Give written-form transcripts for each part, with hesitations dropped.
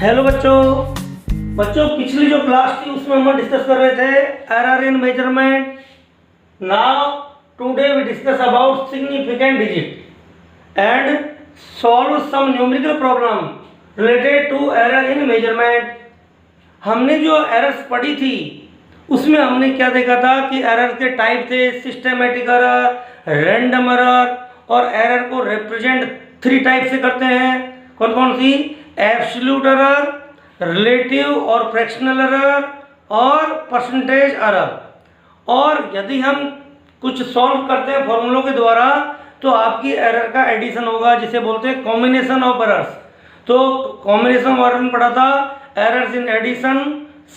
Hello बच्चों पिछली जो क्लास थी उसमें हम डिस्कस कर रहे थे error in measurement. Now today we discuss about significant digit and solve some numerical problem related to error in measurement. हमने जो एरर्स पढ़ी थी उसमें हमने क्या देखा था कि एरर के टाइप थे सिस्टेमेटिक एरर, रैंडम एरर और एरर को रिप्रेजेंट 3 टाइप से करते हैं। कौन कौन सी? एब्सोल्यूट एरर, रिलेटिव और फ्रैक्शनल एरर और परसेंटेज एरर। और यदि हम कुछ सॉल्व करते हैं फॉर्मूलों के द्वारा तो आपकी एरर का एडिशन होगा जिसे बोलते हैं कॉम्बिनेशन ऑफ एरर्स। तो कॉम्बिनेशन ऑफ एरर में पढ़ा था errors in addition,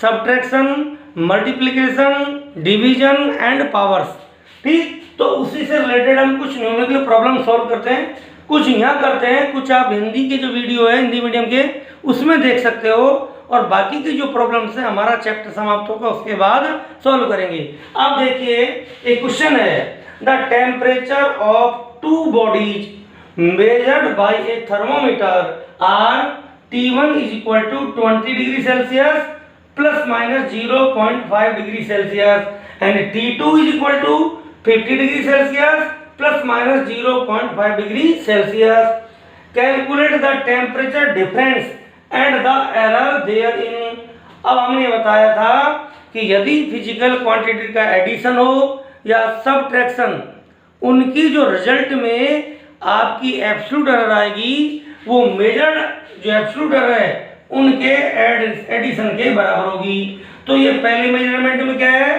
subtraction, multiplication, division and powers. ठीक, तो उसी से रिलेटेड हम कुछ न्यूमेरिकल प्रॉब्लम सॉल्व करते हैं, कुछ यहाँ करते हैं, कुछ आप हिंदी के जो वीडियो है हिंदी मीडियम के उसमें देख सकते हो और बाकी की जो प्रॉब्लम्स है हमारा चैप्टर समाप्त होगा उसके बाद सॉल्व करेंगे। अब देखिए एक क्वेश्चन है, the temperature of 2 bodies measured by a thermometer are T1 is equal to 20 degree Celsius plus minus 0.5 degree Celsius and T2 is equal to 50 degree Celsius plus minus 0.5 degree Celsius. Calculate the temperature difference and the error therein. अब हमने बताया था कि यदि physical quantity का addition हो या subtraction, उनकी जो रिजल्ट में आपकी एब्सोल्यूट एरर आएगी वो मेजर्ड जो एब्सोल्यूट एरर है उनके एडिशन के बराबर होगी। तो ये पहले मेजरमेंट में क्या है?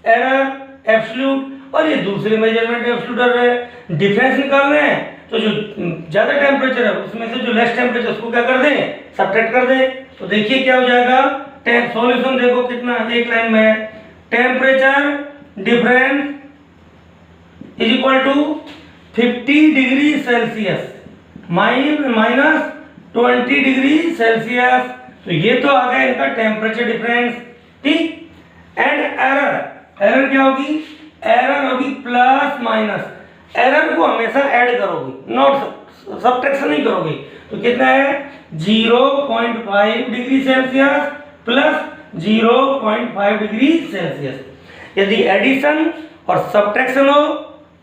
एरर एब्सोल्यूट, और ये दूसरे मेजरमेंट एब्सोल्यूट एरर है। डिफरेंस निकालना है तो जो ज़्यादा टेम्परेचर है उसमें से जो लेस टेम्परेचर उसको क्या कर दें? सब्ट्रैक्ट कर दें। तो देखिए क्या हो जाएगा, सॉल्यूशन देखो कितना एक लाइन में है। Temperature difference is equal to 50 degree Celsius minus 20 degree Celsius. तो ये तो आ गया इनका टेम्परेचर डिफरेंस। ठीक, एंड एरर क्या होगी? एरर होगी प्लस माइनस। एरर को हमेशा ऐड करोगे, नॉट सब्ट्रैक्शन नहीं करोगे। तो कितना है? 0.5 degree Celsius plus 0.5 degree Celsius. यदि एडिशन और सब्ट्रैक्शन हो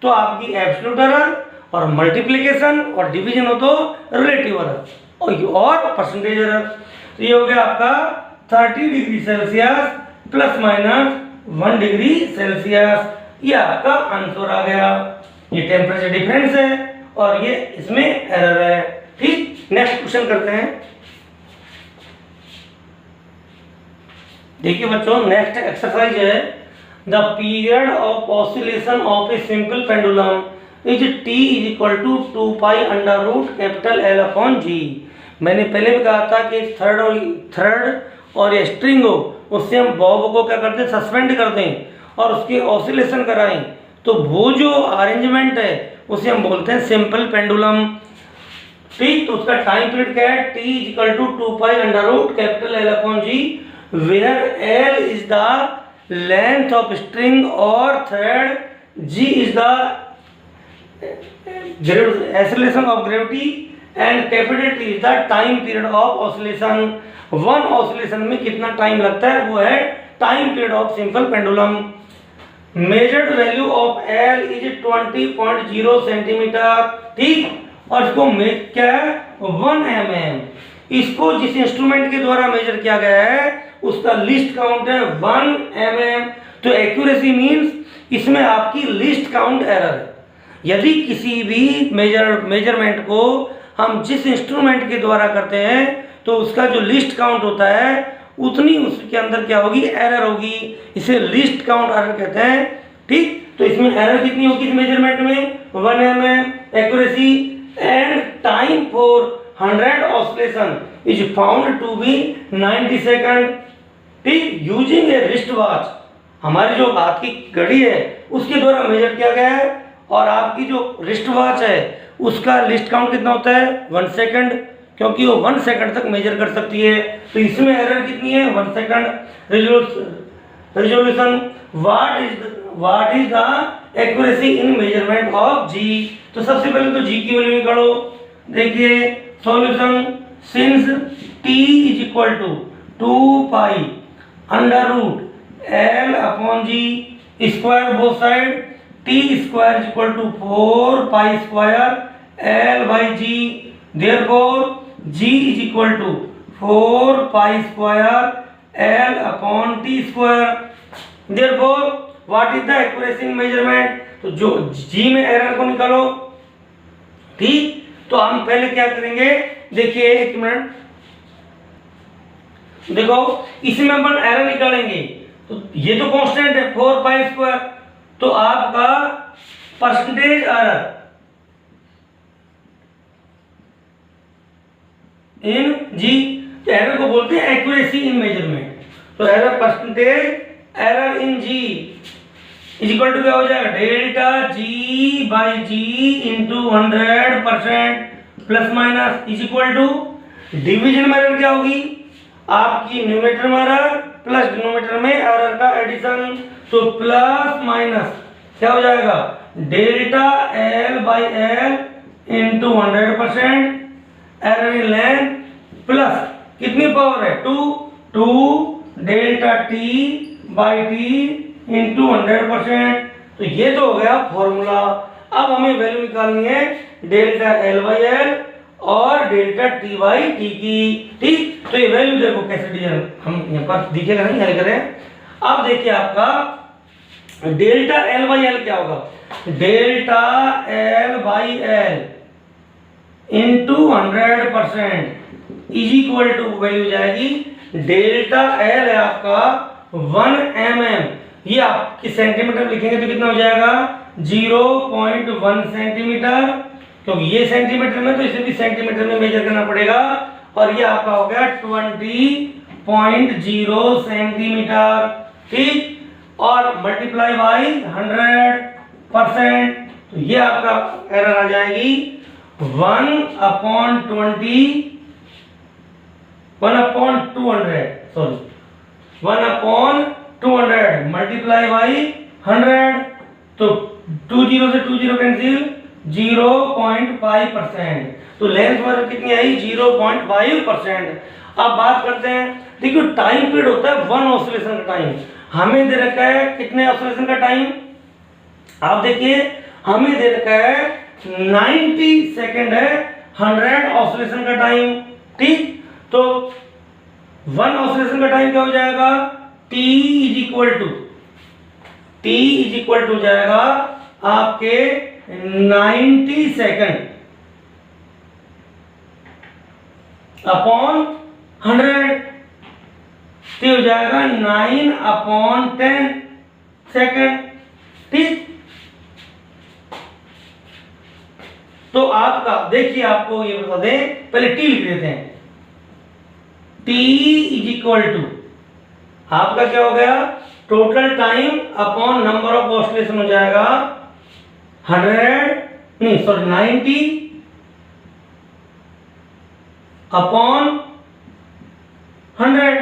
तो आपकी एब्सोल्यूट एरर, और मल्टीप्लिकेशन और डिवीजन हो तो रिलेटिव एरर और परसेंटेज एरर। तो ये हो गया आपका 30 degree Celsius plus minus 1 degree Celsius. ये आपका आंसर आ गया। ये टेम्परेचर डिफरेंस है और ये इसमें एरर है। ठीक, नेक्स्ट क्वेश्चन करते हैं। देखिए बच्चों, नेक्स्ट एक्सरसाइज है, the period of oscillation of a simple pendulum is T is equal to 2 pi under root capital L upon G। मैंने पहले भी कहा था कि थ्रेड और ये स्ट्रिंग हो उससे हम बॉब को क्या करते हैं? सस्पेंड कर दें और उसकी ऑसिलेशन कराएं। तो वो जो अरेंजमेंट है उसे हम बोलते हैं सिंपल पेंडुलम। ठीक, तो उसका टाइम पीरियड क्या है? T is equal to 2 pi under root capital L upon G where L is the length of string और thread, G is the acceleration of gravity and capital T is the time period of oscillation. One oscillation में कितना time लगता है वो है time period of simple pendulum. Measured value of L is 20.0 centimetre. ठीक, और इसको क्या है? 1 mm। इसको जिस इंस्ट्रूमेंट के द्वारा मेजर किया गया है उसका लिस्ट काउंट है 1 mm। तो एक्यूरेसी मींस इसमें आपकी लिस्ट काउंट एरर है। यदि किसी भी मेजरमेंट को हम जिस इंस्ट्रूमेंट के द्वारा करते हैं तो उसका जो लिस्ट काउंट होता है उतनी उसके अंदर क्या होगी? एरर होगी। इसे लिस्ट काउंट एरर कहते हैं। ठीक, तो इसमें एरर कितनी होगी इस मेजरमेंट में? 1 mm। Accuracy and time for 100 oscillation is found to be 90 second. ठीक, यूजिंग ए रिस्ट वॉच, हमारी जो हाथ की घड़ी है उसके द्वारा मेजर किया गया है और आपकी जो रिस्ट वॉच है उसका लिस्ट काउंट कितना होता है? 1 सेकंड, क्योंकि वो 1 सेकंड तक मेजर कर सकती है। तो इसमें एरर कितनी है? 1 second. Resolution what is the accuracy in measurement of G। तो सबसे पहले तो G की वैल्यू निकालो। देखिए solution, since T is equal to 2 pi under root L upon G square both side, T square is equal to 4 pi square L by G, therefore G is equal to 4 pi square L upon T square. Therefore what is the accuracy in measurement, तो जो जी में error को निकालो। ठीक, तो हम पहले क्या करेंगे, देखिए एक मिनट, देखो इसमें अपन एरर निकालेंगे, तो ये तो कांस्टेंट है 4 पाई स्क्वायर, तो आपका परसेंटेज एरर इन जी, तो एरर को बोलते हैं एक्यूरेसी इन मेजरमेंट, तो error percentage error in G is equal to क्या हो जाएगा, delta G by G into 100% plus minus is equal to division में एरर क्या होगी, आपकी न्यूमरेटर में एरर प्लस डिनोमिनेटर में एरर का एडिशन, तो प्लस माइनस क्या हो जाएगा, delta L by L into 100% error in length plus कितनी पावर है 2 delta T by T into 100%, तो ये तो हो गया फॉर्मूला। अब हमें वैल्यू निकालनी है डेल्टा एल बाई एल और डेल्टा टी बाई टी की। ठीक, तो ये वैल्यू देखो कैसे दिया, हम यहाँ पर दिखेगा नहीं, हल करें। अब देखिए आपका डेल्टा एल बाई एल क्या होगा, delta L by L into 100% is equal to value जाएगी डेल्टा एल है आपका 1 mm, ये आपकी सेंटीमीटर लिखेंगे तो कितना हो जाएगा 0.1 सेंटीमीटर, क्योंकि ये सेंटीमीटर में तो इसे भी सेंटीमीटर में मेजर करना पड़ेगा, और ये आपका हो गया 20.0 सेंटीमीटर। ठीक, और मल्टीप्लाई बाई 100%, तो ये आपका एरर आ जाएगी 1/200 मल्टीप्लाई बाई 100, तो 20 से 20 कैंसिल 0.5%, तो लेंथ पर कितनी आई 0.5%। अब बात करते हैं, देखिए टाइम पीरियड होता है 1 ऑसिलेशन का टाइम, हमें दे रखा है कितने ऑसिलेशन का टाइम, आप देखिए हमें दे रखा है 90 सेकेंड है 100 ऑसिलेशन का टाइम। ठीक, तो 1 ऑसिलेशन का टाइम क्या हो जाएगा, t इज इक्वल टू जाएगा आपके 90 सेकेंड अपॉन 100, तो हो जाएगा 9/10 सेकेंड। ठीक, तो आपका देखिए, आपको ये बता दें, पहले टी लिख देते हैं, t इज इक्वल टू आपका क्या हो गया, total time upon number of oscillation हो जाएगा 90 अपॉन 100।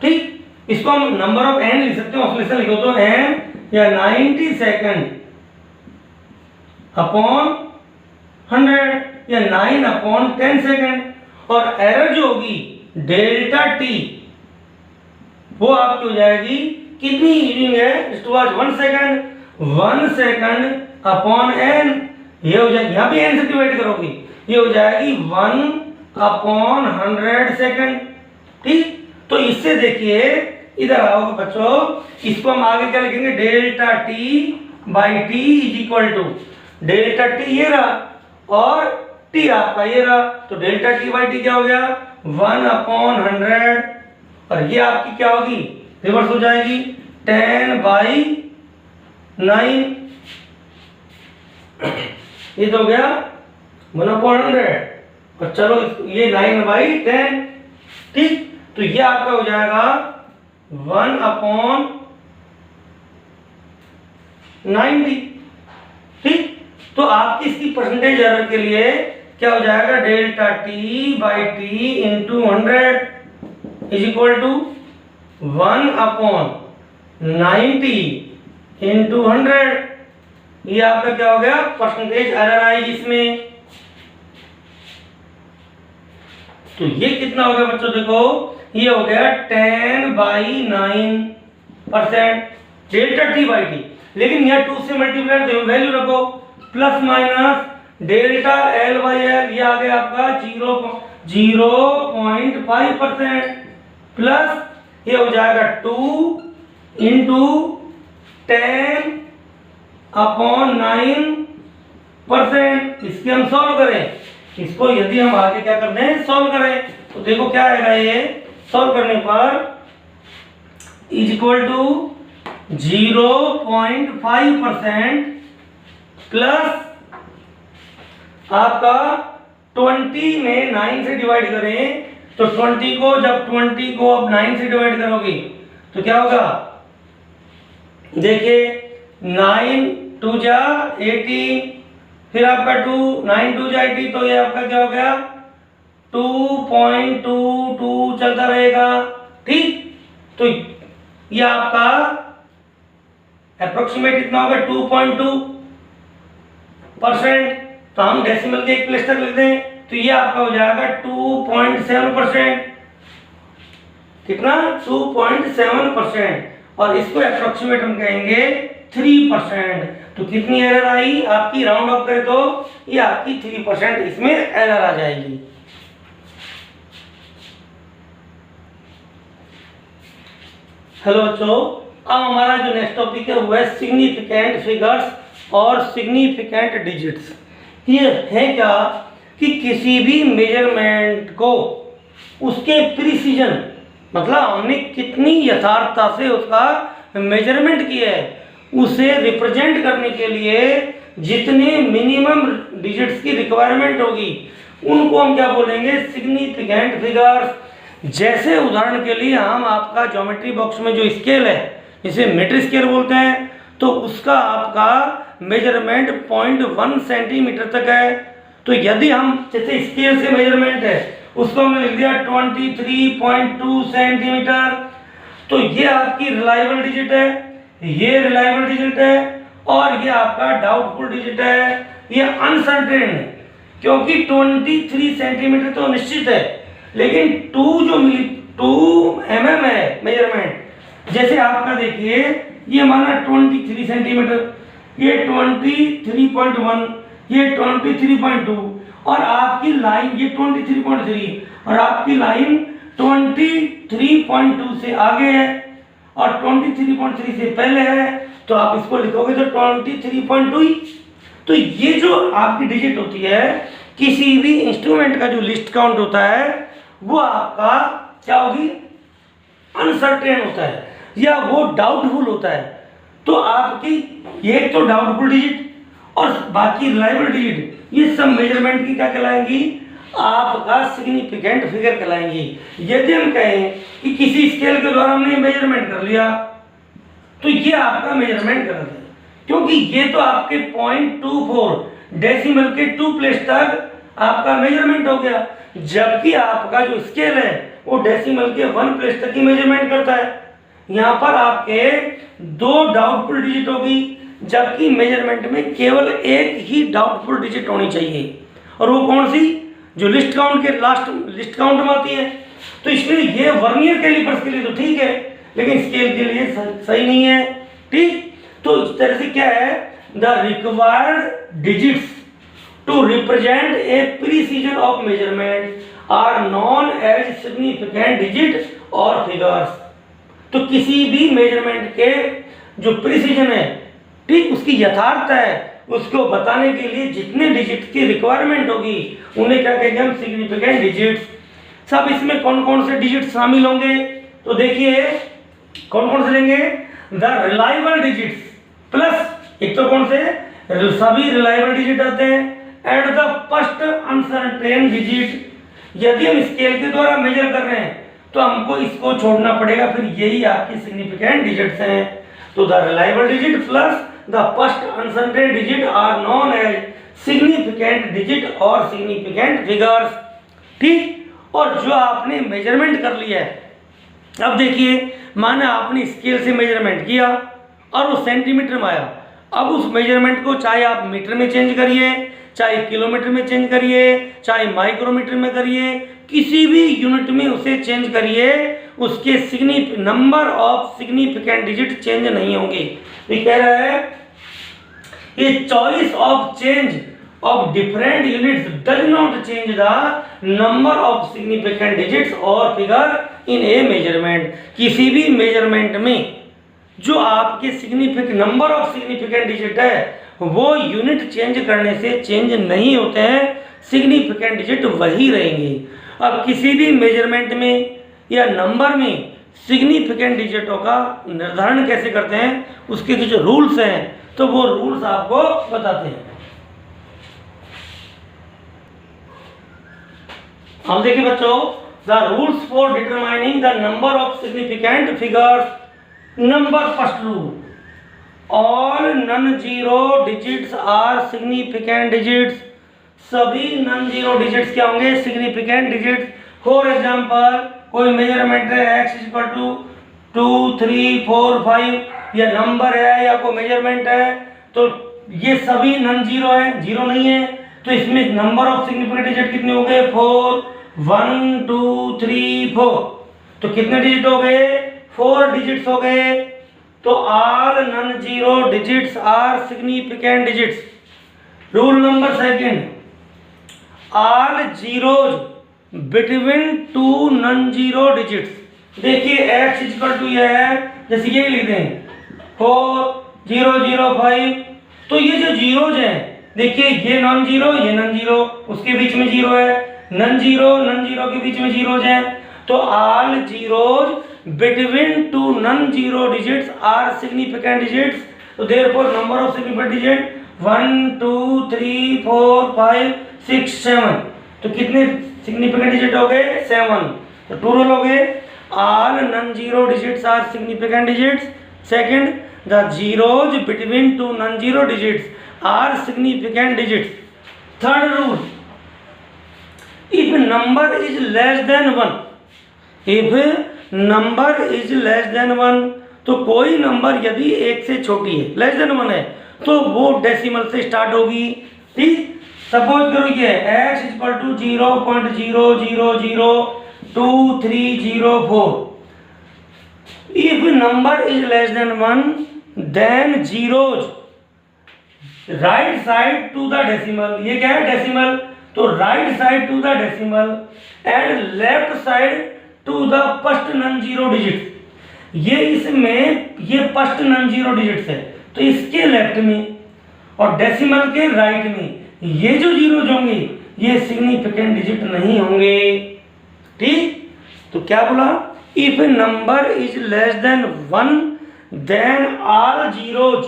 ठीक, इसको हम नंबर ऑफ एन लिख सकते हैं, ऑसिलेशन लिखो तो एन या 90 सेकेंड अपॉन 100 या 9/10 सेकेंड, और एरर जो होगी डेल्टा टी वो आपकी हो जाएगी कितनी रीडिंग है, टुवर्ड्स 1 सेकेंड अपॉन एन, ये हो जाएगी, यहाँ भी एन से डिवाइड करोगी, ये हो जाएगी 1/100 सेकेंड। ठीक, तो इससे देखिए इधर आओगे बच्चों, इसको हम आगे क्या लिखेंगे, delta T by T is equal to delta T ये रहा और टी आपका ये रहा, तो डेल्टा टी बाई टी क्या हो गया 1/100, और ये आपकी क्या होगी, रिवर्स हो जाएगी 10/9, ये तो हो गया 1/100, और चलो ये 9/10। ठीक, तो ये आपका हो जाएगा 1/90। ठीक, तो आपकी इसकी परसेंटेज एरर के लिए क्या हो जाएगा, delta T by T into 100 is equal to 1/90 into 100, ये आपका क्या हो गया, परसेंटेज एरर आई इसमें। तो ये कितना हो गया बच्चों, देखो ये हो गया 10/9%, डेल्टा टी बाई टी। लेकिन यहाँ 2 से मल्टीप्लाई वैल्यू रखो, plus minus delta L by L, ये आ गया आपका 0.5%, प्लस ये हो जाएगा 2 इंटू 10/9%। इसके हम सॉल्व करें, इसको यदि हम आगे क्या करते हैं, सॉल्व करें, तो देखो क्या आएगा, ये सॉल्व करने पर इज इक्वल टू 0.5% प्लस आपका 20 में 9 से डिवाइड करें, तो 20 को जब 20 को अब 9 से डिवाइड करोगे तो क्या होगा, देखिए 9 2 जा 18, फिर आपका 2 9 2 जा 80, तो ये आपका क्या हो गया 2.22 चलता रहेगा। ठीक, तो ये आपका अप्रोक्सीमेट कितना होगा 2.2%। तो हम डेसिमल के एक प्लेस तक लिख दें, तो ये आपका हो जाएगा 2.7%। कितना 2.7%, और इसको अप्रोक्सीमेट हम कहेंगे 3%। तो कितनी एरर आई आपकी, राउंड ऑफ करें तो ये आपकी 3% इसमें एरर आ जाएगी। हेलो बच्चों, अब हमारा जो नेक्स्ट टॉपिक है वो है सिग्निफिकेंट फिगर्स और सिग्निफिकेंट डिजिट्स। ये है क्या कि किसी भी मेजरमेंट को उसके प्रिसीजन, मतलब हमने कितनी यथार्थता से उसका मेजरमेंट किया है, उसे रिप्रेजेंट करने के लिए जितने मिनिमम डिजिट्स की रिक्वायरमेंट होगी उनको हम क्या बोलेंगे, सिग्निफिकेंट फिगर्स। जैसे उदाहरण के लिए हम आपका ज्योमेट्री बॉक्स में जो स्केल है जिसे मीटर स्केल बोलते हैं, तो उसका आपका मेजरमेंट 0.1 सेंटीमीटर तक है। तो यदि हम जैसे स्केल से मेजरमेंट है उसको हमने लिख दिया 23.2 सेंटीमीटर, तो ये आपकी रिलायबल डिजिट है, ये रिलायबल डिजिट है, और ये आपका डाउटफुल डिजिट है, ये अनसर्टेन है। क्योंकि 23 सेंटीमीटर तो निश्चित है, लेकिन 2 mm है मेजरमेंट। जैसे आपका देखिए ये माना 23 सेंटीमीटर, ये 23.1, ये 23.2, और आपकी लाइन ये 23.3, और आपकी लाइन 23.2 से आगे है और 23.3 से पहले है, तो आप इसको लिखोगे तो 23.2 ही। तो ये जो आपकी डिजिट होती है, किसी भी इंस्ट्रूमेंट का जो लिस्ट काउंट होता है वो आपका क्या होगी, अनसर्टेन होता है या वो डाउटफुल होता है। तो आपकी ये तो डाउटफुल डिजिट और बाकी रिलायबल डिजिट, ये सब मेजरमेंट की क्या कहलाएंगी, आपका सिग्निफिकेंट फिगर कहलाएंगी। यदि हम कहें कि किसी स्केल के द्वारा हमने मेजरमेंट कर लिया, तो ये आपका मेजरमेंट गलत है, क्योंकि ये तो आपके 0.24 डेसिमल के 2 प्लेस तक आपका मेजरमेंट हो गया, जबकि आपका जो स्केल है वो डेसिमल के 1 प्लेस तक ही मेजरमेंट करता है। यहाँ पर आपके 2 डाउटफुल डिजिट होगी, जबकि मेजरमेंट में केवल एक ही डाउटफुल डिजिट होनी चाहिए, और वो कौन सी, जो लिस्ट काउंट के लास्ट लिस्ट काउंट में आती है। तो इसलिए ये वर्नियर कैलिपर्स के लिए तो ठीक है, लेकिन स्केल के लिए सही नहीं है। ठीक, तो इस तरह से क्या है, the required digits to represent a precision of measurement are known as significant digit और फिगर्स। तो किसी भी मेजरमेंट के जो प्रिसीजन है, ठीक, उसकी यथार्थता है, उसको बताने के लिए जितने डिजिट की रिक्वायरमेंट होगी उन्हें क्या कहेंगे हम, सिग्निफिकेंट डिजिट्स। सब इसमें कौन कौन से डिजिट शामिल होंगे, तो देखिए कौन कौन से लेंगे, द रिलायबल डिजिट्स प्लस, एक तो कौन से, सभी रिलायबल डिजिट आते हैं, at the first uncertain digit. यदि हम स्केल के द्वारा मेजर कर रहे हैं तो हमको इसको छोड़ना पड़ेगा, फिर यही आपकी सिग्निफिकेंट डिजिट्स हैं। तो the reliable digit plus the first uncertain digit are known as significant digit और सिग्निफिकेंट फिगर्स। ठीक, और जो आपने मेजरमेंट कर लिया है, अब देखिए माना आपने स्केल से मेजरमेंट किया और वो सेंटीमीटर में आया, अब उस मेजरमेंट को चाहे आप मीटर में चेंज करिए, चाहे किलोमीटर में चेंज करिए, चाहे माइक्रोमीटर में करिए, किसी भी यूनिट में उसे चेंज करिए, उसके number of significant digit change नहीं होंगे। ये कह रहा है ये choice of change of different units does not change the number of significant digits or figure in a measurement। किसी भी मेजरमेंट में जो आपके नंबर ऑफ सिग्निफिकेंट डिजिट है वो यूनिट चेंज करने से चेंज नहीं होते हैं, सिग्निफिकेंट डिजिट वही रहेंगे। अब किसी भी मेजरमेंट में या नंबर में सिग्निफिकेंट डिजिटों का निर्धारण कैसे करते हैं, उसके जो रूल्स हैं तो वो रूल्स आपको बताते हैं। हम देखिए बच्चों, the rules for determining the number of significant figures. Number first rule, all non zero digits are significant digits. सभी नॉन जीरो डिजिट्स क्या होंगे, सिग्निफिकेंट डिजिट्स। फॉर एग्जांपल कोई मेजरमेंट है x इक्वल टू 2 3 4 5, या नंबर है या कोई measurement है, तो ये सभी नॉन जीरो है, जीरो नहीं है, तो इसमें नंबर ऑफ सिग्निफिकेंट डिजिट कितने हो गए, 4 1 2 3 4। तो कितने डिजिट हो गए, 4 डिजिट्स हो गए। तो all non zero digits are significant digits. Rule number second, all zeros between two non zero digits. देखिए x इक्वल टू ये है, जैसे ये लिख दें 4 0 0 5, तो ये जो जीरोज हैं देखिए ये नॉन जीरो ये नॉन जीरो, उसके बीच में जीरो है, नॉन जीरो के बीच में जीरोज हैं। तो all zeros between two non zero digits are significant digits. तो therefore number of significant digit 1 2 3 4 5 6 7। तो कितने सिग्निफिकेंट डिजिट हो गए, 7। तो टू रूल हो गए, all non zero digits are significant digits. Second, the zeros between two non zero digits are significant digits. Third rule, if number is less than 1, if number is less than 1, तो कोई number यदि एक से छोटी है, less than 1 है, तो वो डेसिमल से स्टार्ट होगी। ठीक, सपोज करो ये x equal to 0.00002304। If number is less than 1, then zeros right side to the decimal. ये क्या है, डेसिमल, तो right side to the decimal and left side to the first non zero digit. ये इसमें ये first non zero digits है, तो इसके लेफ्ट में और डेसिमल के राइट में ये जो जीरोज होंगे ये सिग्निफिकेंट डिजिट नहीं होंगे। ठीक, तो क्या बोला, if number is less than 1, then all zeros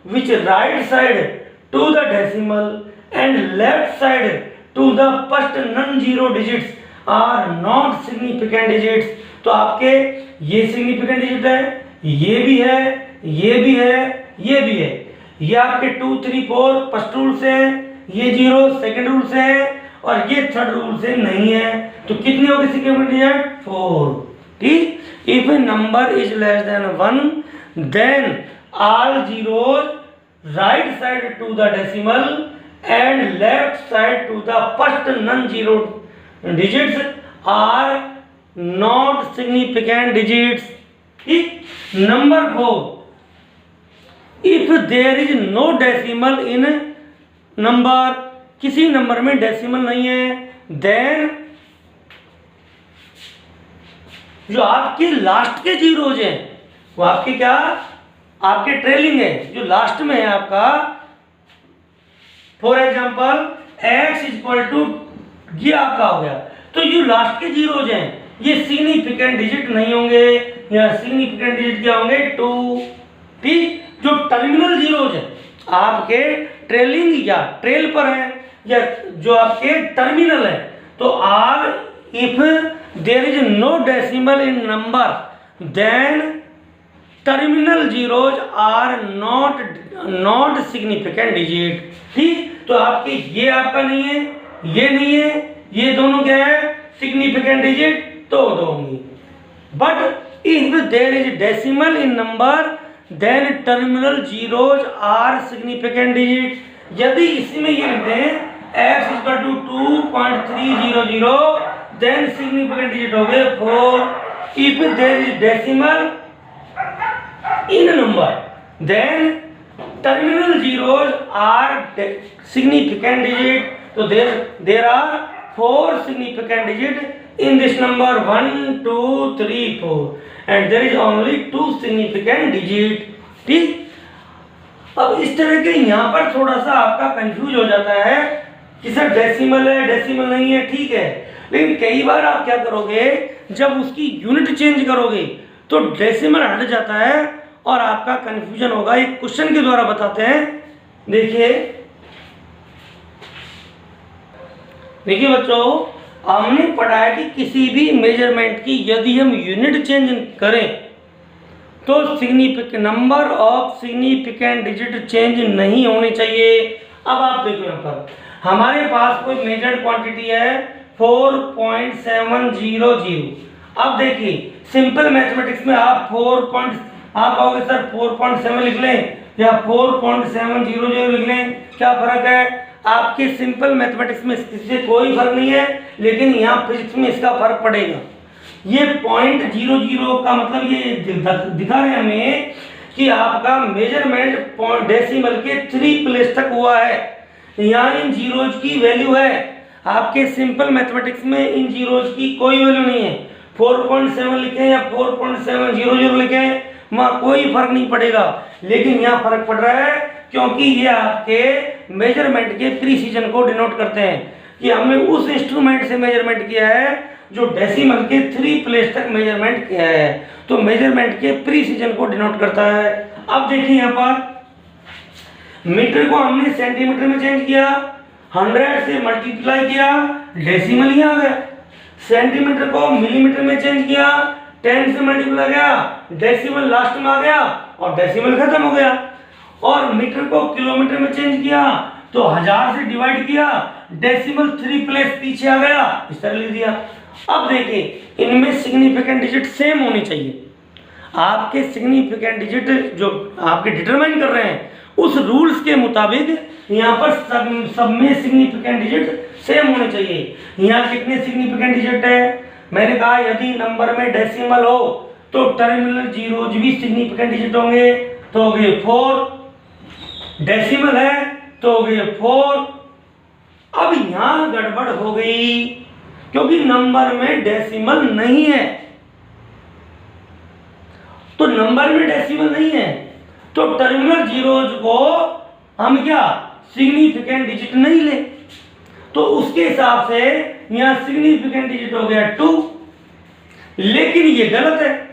which right side to the decimal and left side to the first non-zero digits are not significant digits। तो आपके ये significant digit है, ये भी है, ये भी है, ये भी है। ये आपके 2 3 4 फर्स्ट रूल से है, ये 0 सेकंड रूल से है, और ये थर्ड रूल से नहीं है। तो कितने हो गए significant digit, 4। ठीक, if a number is less than 1, then all zeros right side to the decimal and left side to the first non-zero digits are not significant digits। Number 4, if there is no decimal in number, किसी number में decimal नहीं है, then जो आपके last के zeros हैं वो आपके क्या, आपके ट्रेलिंग है, जो लास्ट में है आपका। For example x equal to, ये आपका हो गया, तो ये लास्ट के जीरोज हैं, ये सिग्निफिकेंट डिजिट नहीं होंगे, या सिग्निफिकेंट डिजिट क्या होंगे, 2। ठीक, जो टर्मिनल जीरोज है आपके ट्रेलिंग या ट्रेल पर है, या जो आपके टर्मिनल है, तो are if there is no decimal in number, then terminal zeros are not significant digit. ठीक, तो आपके ये आपका नहीं है, ये नहीं है, ये दोनों क्या है, सिग्निफिकेंट डिजिट, तो होंगी। But if there is decimal in number, then terminal zeros are significant digit. यदि इसमें ये लिखते हैं x equal to 2.300, then significant digit हो गए 4। If there is decimal in number, then terminal zeros are significant digit. तो there are 4 significant digit in this number 1, 2, 3, 4 and there is only 2 significant digit। ठीक, अब इस तरह के यहाँ पर थोड़ा सा आपका कंफ्यूज हो जाता है कि सर डेसिमल है, डेसिमल नहीं है, ठीक है, लेकिन कई बार आप क्या करोगे, जब उसकी यूनिट चेंज करोगे तो डेसिमल हट जाता है और आपका कंफ्यूजन होगा। एक क्वेश्चन के द्वारा बताते हैं। देखिए बच्चों, हमने पढ़ा है कि किसी भी मेजरमेंट की यदि हम यूनिट चेंज करें तो significant number of significant digit change नहीं होनी चाहिए। अब आप देखो यहाँ पर हमारे पास कोई मेजर्ड क्वांटिटी है 4.700। अब देखिए सिंपल मैथमेटिक्स में आप आप कहोगे सर 4.7 लिख लें या 4.700 लिख लें, क्या फर्क है? आपके सिंपल मैथमेटिक्स में इससे कोई फर्क नहीं है, लेकिन यहाँ फिजिक्स में इसका फर्क पड़ेगा। ये 0.00 का मतलब ये दिखा रहे हैं हमें कि आपका मेजरमेंट डेसिमल के 3 प्लेस तक हुआ है। यहाँ इन जीरोज की वैल्यू है, आपके सिंपल मैथमेटिक्स में इन जीरोज की कोई वैल्यू नहीं है। 4.7 लिखें या 4.700 लिखें, वहाँ कोई फर्क नहीं पड़ेगा, लेकिन यहाँ फर्क पड़ रहा है क्योंकि ये आपके मेजरमेंट के प्रीसीजन को डिनोट करते हैं कि हमने उस इंस्ट्रूमेंट से मेजरमेंट किया है जो डेसिमल के 3 प्लेस तक मेजरमेंट किया है, तो मेजरमेंट के प्रीसीजन को डिनोट करता है। अब देखिए यहाँ पर मीटर को हमने सेंटीमीटर में चेंज किया, 100 से मल्टीप्लाई किया, डेसिमल ही आ गया। सेंटीमीटर को मिलीमीटर में चेंज किया, 10 से मल्टीप्लाई किया, डेसिमल लास्ट में आ गया और डेसिमल खत्म हो गया। और मीटर को किलोमीटर में चेंज किया तो 1000 से डिवाइड किया, डेसिमल 3 प्लेस पीछे आ गया, इस तरह लिख दिया। अब देखिए इनमें सिग्निफिकेंट डिजिट सेम होनी चाहिए। आपके सिग्निफिकेंट डिजिट जो आपके डिटरमाइन कर रहे हैं उस रूल्स के मुताबिक यहाँ पर सब में सिग्निफिकेंट डिजिट सेम होने चाहिए। यहाँ कितने सिग्निफिकेंट डिजिट है? मैंने कहा यदि नंबर में डेसिमल हो तो टर्मिनल जीरोज भी सिग्निफिकेंट डिजिट होंगे, तो हो गए 4। डेसिमल है तो हो गए 4। अब यहां गड़बड़ हो गई क्योंकि नंबर में डेसिमल नहीं है। तो नंबर में डेसिमल नहीं है तो टर्मिनल जीरोज को हम क्या सिग्निफिकेंट डिजिट नहीं ले, तो उसके हिसाब से यहां सिग्निफिकेंट डिजिट हो गया 2। लेकिन ये गलत है,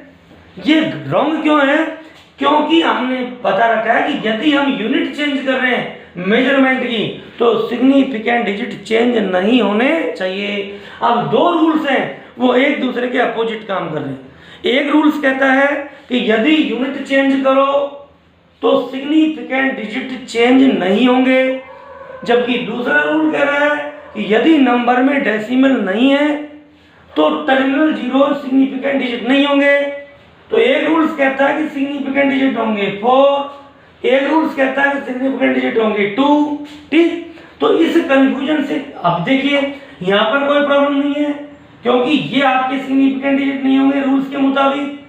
ये रॉन्ग क्यों है? क्योंकि हमने बता रखा है कि यदि हम यूनिट चेंज कर रहे हैं मेजरमेंट की तो सिग्निफिकेंट डिजिट चेंज नहीं होने चाहिए। अब 2 रूल्स हैं, वो एक दूसरे के अपोजिट काम कर रहे हैं। एक रूल्स कहता है कि यदि यूनिट चेंज करो तो सिग्निफिकेंट डिजिट चेंज नहीं होंगे, जबकि दूसरा रूल कह रहा है कि यदि नंबर में डेसिमल नहीं है तो टर्मिनल जीरो सिग्निफिकेंट डिजिट नहीं होंगे। तो एक रूल्स कहता है कि सिग्निफिकेंट डिजिट होंगे 4, एक रूल्स कहता है कि सिग्निफिकेंट डिजिट होंगे 2। ठीक, तो इस कंफ्यूजन से अब देखिए यहाँ पर कोई प्रॉब्लम नहीं है क्योंकि ये आपके सिग्निफिकेंट डिजिट नहीं होंगे रूल्स के मुताबिक,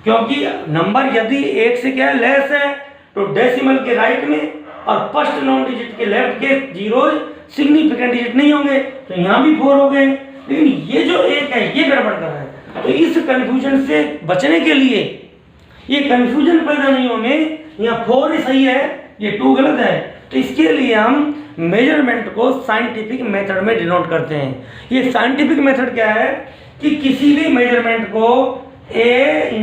क्योंकि नंबर यदि 1 से क्या लेस है तो डेसिमल के राइट में और फर्स्ट नॉन डिजिट के लेफ्ट के जीरोज सिग्निफिकेंट डिजिट नहीं होंगे, तो यहाँ भी 4 हो गए। लेकिन ये जो 1 है ये गड़बड़ कर रहा है, तो इस कंफ्यूजन से बचने के लिए, ये कंफ्यूजन पैदा नहीं होने, यहाँ 4 ही सही है, ये 2 गलत है, तो इसके लिए हम मेजरमेंट को साइंटिफिक मेथड में डिनोट करते हैं। ये साइंटिफिक मेथड क्या है कि किसी भी मेजरमेंट को a ×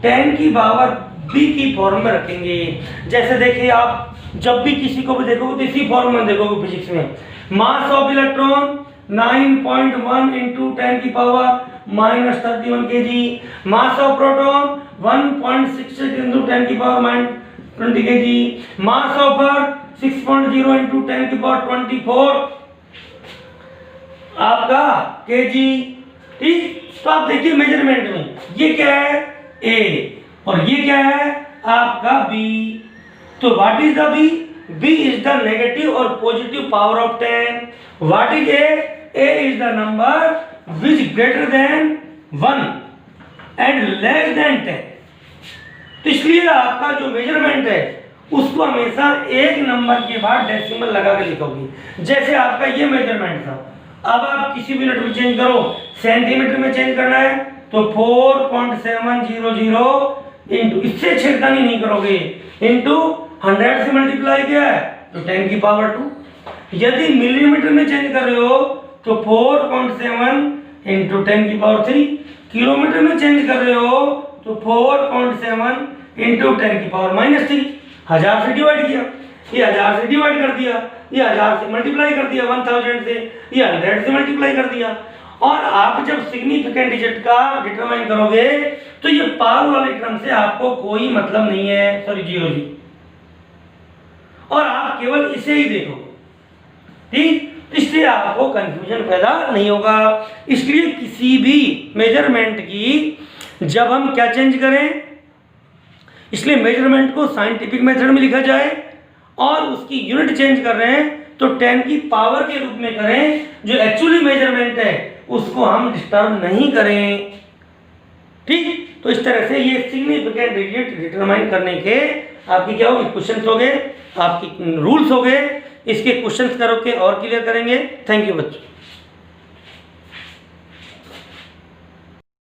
10 की पावर b की फॉर्म में रखेंगे। जैसे देखिए आप जब भी किसी को भी देखोगे तो इसी फॉर्म में देखोगे फिजिक्स में, मास ऑफ इलेक्ट्रॉन 9.1 × 10 की power -31 kg, mass of proton 1.66 × 10 की power -20 kg, mass of earth 6.0 × 10 की पावर 24 आपका kg। ठीक, तो आप देखिए मेजरमेंट में ये क्या है A और ये क्या है आपका B। तो what is the B? B is the negative or positive power of 10. What is A? A is the number which greater than 1 and less than 10. तो इसलिए आपका जो मेजरमेंट है उसको हमेशा एक नंबर के बाद डेसिमल लगा के लिखोगे। जैसे आपका ये मेजरमेंट था, अब आप किसी भी यूनिट में चेंज करो, सेंटीमीटर में चेंज करना है तो 4.700 इंटू, इससे छेड़खानी नहीं करोगे, इंटू 100 से मल्टीप्लाई किया है तो 10 की पावर 2। यदि मिलीमीटर में चेंज कर रहे हो तो 4.7 इंटू 10 की पावर 3, किलोमीटर में चेंज कर रहे हो तो 4.7 इंटू 10 की पावर -3। 1000 से डिवाइड किया, ये 1000 से डिवाइड कर दिया, ये 1000 से मल्टीप्लाई कर दिया 1000 से, ये 100 से मल्टीप्लाई कर दिया। और आप जब सिग्निफिकेंट डिजिट का डिटरमाइन करोगे तो ये पावर वाले क्रम से आपको कोई मतलब नहीं है, सॉरी 0 जी, और आप केवल इसे ही देखोगे, ठीक। इसलिए आपको कंफ्यूजन पैदा नहीं होगा। इसलिए किसी भी मेजरमेंट की जब हम क्या चेंज करें, इसलिए मेजरमेंट को साइंटिफिक मेथड में लिखा जाए और उसकी यूनिट चेंज कर रहे हैं तो 10 की पावर के रूप में करें, जो एक्चुअली मेजरमेंट है उसको हम डिस्टर्ब नहीं करें, ठीक। तो इस तरह से ये सिग्निफिकेंट डिजिट डिटरमाइन करने के आपकी क्या होगी, क्वेश्चंस हो गए, आपकी रूल्स हो गए। इसके क्वेश्चंस करके और क्लियर करेंगे। थैंक यू बच्चों।